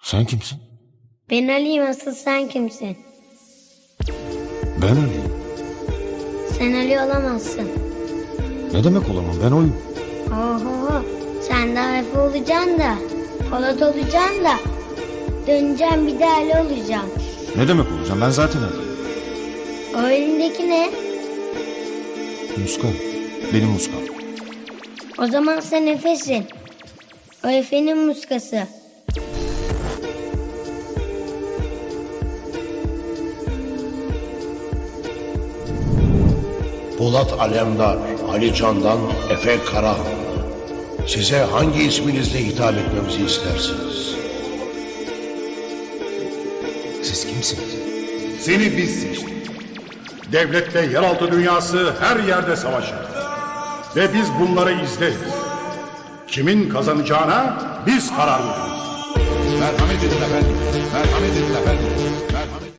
Sen kimsin? Ben Ali'yim, asıl sen kimsin? Ben Ali'yim. Sen Ali olamazsın. Ne demek olamam, ben oyum. Oho, sen daha Efe olacaksın da, Polat olacaksın da, döneceğim bir de Ali olacaksın. Ne demek olacağım, ben zaten Ali'yim. O elindeki ne? Muska, benim muskam. O zaman sen Efe'sin. O Efe'nin muskası. Polat Alemdar, Ali Candan, Efe Karahan. Size hangi isminizle hitap etmemizi istersiniz? Siz kimsiniz? Seni biz seçtik. Devletle yeraltı dünyası her yerde savaşır. Ve biz bunları izleriz. Kimin kazanacağına biz karar veririz. Merhamet edin efendim. Merhamet edin efendim. Merhamet